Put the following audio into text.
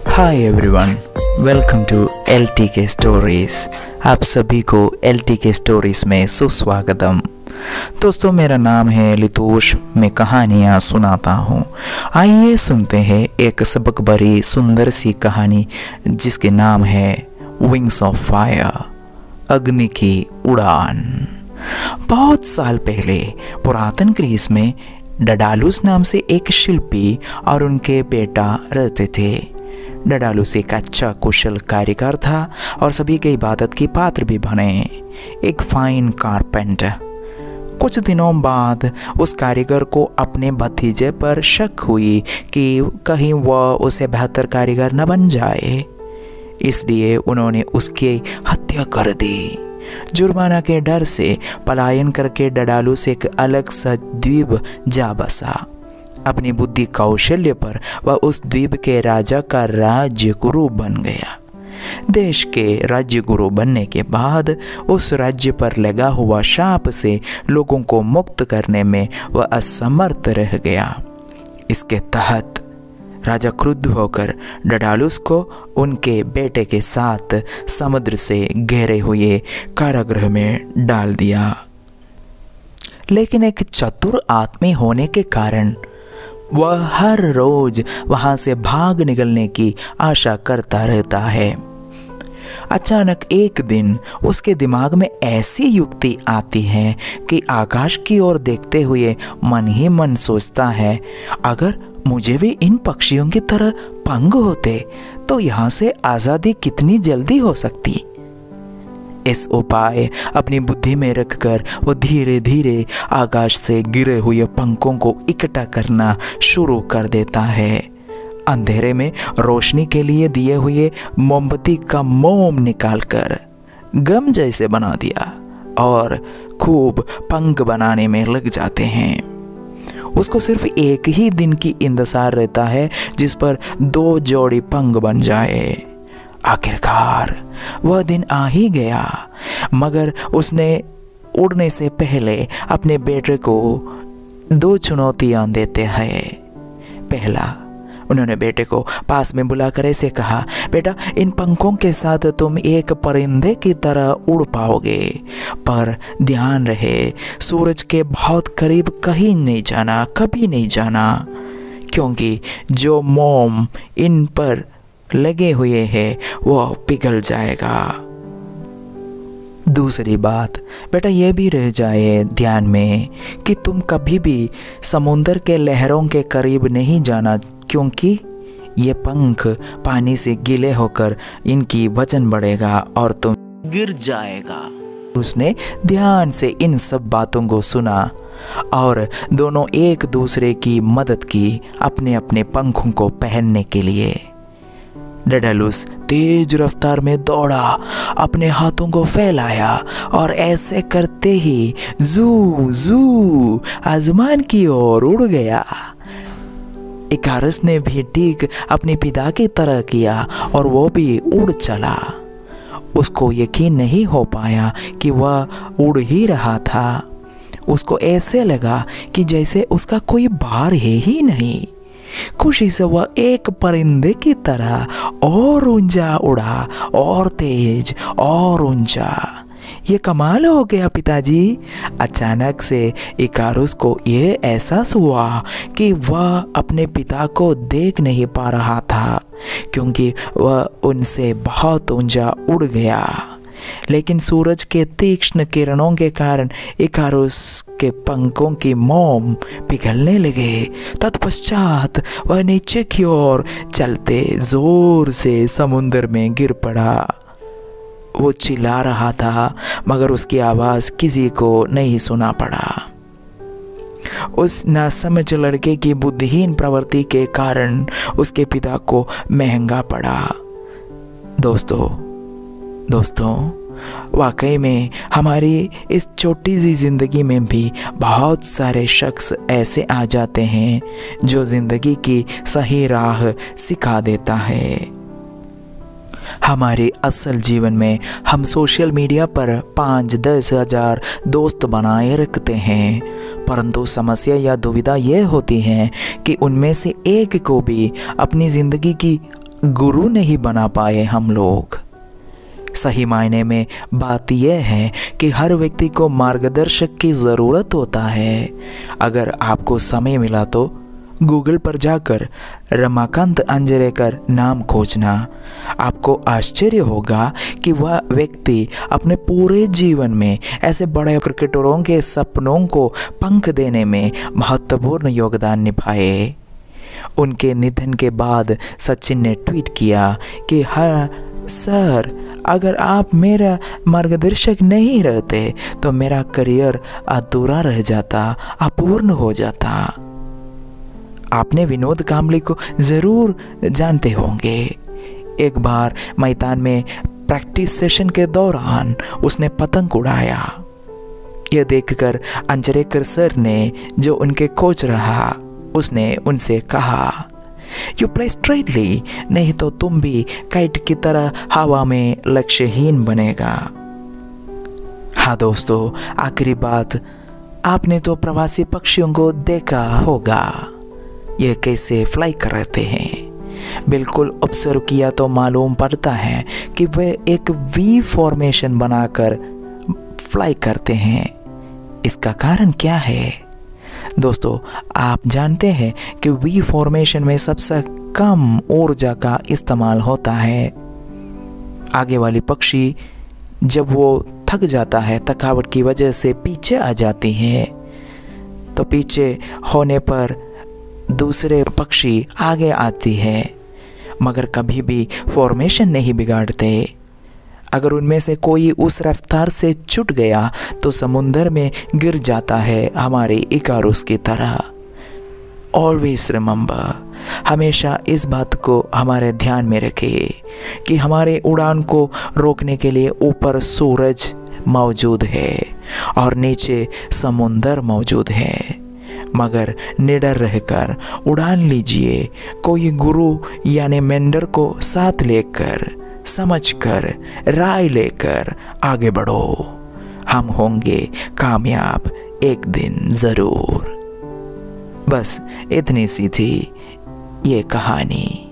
Hi everyone, welcome to LTK stories. आप सभी को LTK स्टोरीज में सुस्वागतम। दोस्तों, मेरा नाम है लितोष, मैं कहानियाँ सुनाता हूँ। आइए सुनते हैं एक सबक भरी सुंदर सी कहानी जिसके नाम है विंग्स ऑफ फायर, अग्नि की उड़ान। बहुत साल पहले पुरातन ग्रीस में डेडालुस नाम से एक शिल्पी और उनके बेटा रहते थे। डेडालुस एक अच्छा कुशल कारीगर था और सभी के इबादत की पात्र भी बने, एक फाइन कारपेंटर। कुछ दिनों बाद उस कारीगर को अपने भतीजे पर शक हुई कि कहीं वह उसे बेहतर कारीगर न बन जाए, इसलिए उन्होंने उसकी हत्या कर दी। जुर्माना के डर से पलायन करके डेडालुस एक अलग सा द्वीप जा बसा। अपनी बुद्धि कौशल्य पर वह उस द्वीप के राजा का राज्य गुरु बन गया। देश के राज्य गुरु बनने के बाद उस राज्य पर लगा हुआ शाप से लोगों को मुक्त करने में वह असमर्थ रह गया। इसके तहत राजा क्रुद्ध होकर डेडालुस को उनके बेटे के साथ समुद्र से घेरे हुए कारागृह में डाल दिया। लेकिन एक चतुर आदमी होने के कारण वह हर रोज वहां से भाग निकलने की आशा करता रहता है। अचानक एक दिन उसके दिमाग में ऐसी युक्ति आती है कि आकाश की ओर देखते हुए मन ही मन सोचता है, अगर मुझे भी इन पक्षियों की तरह पंख होते तो यहाँ से आज़ादी कितनी जल्दी हो सकती। इस उपाय अपनी बुद्धि में रखकर वो धीरे धीरे आकाश से गिरे हुए पंखों को इकट्ठा करना शुरू कर देता है। अंधेरे में रोशनी के लिए दिए हुए मोमबत्ती का मोम निकालकर गम जैसे बना दिया और खूब पंख बनाने में लग जाते हैं। उसको सिर्फ एक ही दिन की इंतजार रहता है जिस पर 2 जोड़ी पंख बन जाए। आखिरकार वह दिन आ ही गया, मगर उसने उड़ने से पहले अपने बेटे को 2 चुनौतियां देते हैं। पहला, उन्होंने बेटे को पास में बुलाकर ऐसे कहा, बेटा, इन पंखों के साथ तुम एक परिंदे की तरह उड़ पाओगे, पर ध्यान रहे सूरज के बहुत करीब कहीं नहीं जाना, कभी नहीं जाना, क्योंकि जो मोम इन पर लगे हुए हैं वह पिघल जाएगा। दूसरी बात, बेटा, यह भी रह जाए ध्यान में कि तुम कभी भी समुद्र के लहरों के करीब नहीं जाना, क्योंकि ये पंख पानी से गीले होकर इनकी वजन बढ़ेगा और तुम गिर जाएगा। उसने ध्यान से इन सब बातों को सुना और दोनों एक दूसरे की मदद की अपने अपने पंखों को पहनने के लिए। डेडालुस तेज रफ्तार में दौड़ा, अपने हाथों को फैलाया और ऐसे करते ही जू जू आसमान की ओर उड़ गया। इकारस ने भी ठीक अपने पिता की तरह किया और वो भी उड़ चला। उसको यकीन नहीं हो पाया कि वह उड़ ही रहा था। उसको ऐसे लगा कि जैसे उसका कोई भार है ही नहीं। खुशी से वह एक परिंदे की तरह और ऊंचा उड़ा, और तेज और ऊंचा। ये कमाल हो गया पिताजी। अचानक से इकारुस को ये एहसास हुआ कि वह अपने पिता को देख नहीं पा रहा था, क्योंकि वह उनसे बहुत ऊंचा उड़ गया। लेकिन सूरज के तीक्ष्ण किरणों के कारण इकारुस के पंखों की मोम पिघलने लगे। तत्पश्चात वह नीचे की ओर चलते जोर से समुद्र में गिर पड़ा। वो चिल्ला रहा था, मगर उसकी आवाज़ किसी को नहीं सुना पड़ा। उस नासमझ लड़के की बुद्धिहीन प्रवृत्ति के कारण उसके पिता को महंगा पड़ा। दोस्तों, वाकई में हमारी इस छोटी सी ज़िंदगी में भी बहुत सारे शख्स ऐसे आ जाते हैं जो ज़िंदगी की सही राह सिखा देता है। हमारे असल जीवन में हम सोशल मीडिया पर 5-10 हज़ार दोस्त बनाए रखते हैं, परंतु समस्या या दुविधा यह होती है कि उनमें से एक को भी अपनी ज़िंदगी की गुरु नहीं बना पाए हम लोग। सही मायने में बात यह है कि हर व्यक्ति को मार्गदर्शक की ज़रूरत होता है। अगर आपको समय मिला तो गूगल पर जाकर रमाकांत अंजरेकर नाम खोजना। आपको आश्चर्य होगा कि वह व्यक्ति अपने पूरे जीवन में ऐसे बड़े क्रिकेटरों के सपनों को पंख देने में महत्वपूर्ण योगदान निभाए। उनके निधन के बाद सचिन ने ट्वीट किया कि हाँ सर, अगर आप मेरा मार्गदर्शक नहीं रहते तो मेरा करियर अधूरा रह जाता, अपूर्ण हो जाता। आपने विनोद कांबली को ज़रूर जानते होंगे। एक बार मैदान में प्रैक्टिस सेशन के दौरान उसने पतंग उड़ाया। यह देखकर अंजरेकर सर ने, जो उनके कोच रहा, उसने उनसे कहा, यू प्ले स्ट्रेटली, नहीं तो तुम भी काइट की तरह हवा में लक्ष्यहीन बनेगा। हाँ दोस्तों, आखिरी बात, आपने तो प्रवासी पक्षियों को देखा होगा, ये कैसे फ्लाई करते हैं। बिल्कुल ऑब्जर्व किया तो मालूम पड़ता है कि वे एक वी फॉर्मेशन बनाकर फ्लाई करते हैं। इसका कारण क्या है दोस्तों? आप जानते हैं कि वी फॉर्मेशन में सबसे कम ऊर्जा का इस्तेमाल होता है। आगे वाली पक्षी जब वो थक जाता है, थकावट की वजह से पीछे आ जाती है, तो पीछे होने पर दूसरे पक्षी आगे आती है, मगर कभी भी फॉर्मेशन नहीं बिगाड़ते। अगर उनमें से कोई उस रफ्तार से छूट गया तो समुंदर में गिर जाता है, हमारे इकारुस की तरह। ऑलवेज रिमेंबर, हमेशा इस बात को हमारे ध्यान में रखें कि हमारे उड़ान को रोकने के लिए ऊपर सूरज मौजूद है और नीचे समुंदर मौजूद है। मगर निडर रहकर उड़ान लीजिए, कोई गुरु यानी मेंटर को साथ लेकर, समझकर, राय लेकर आगे बढ़ो। हम होंगे कामयाब एक दिन ज़रूर। बस इतनी सी थी ये कहानी।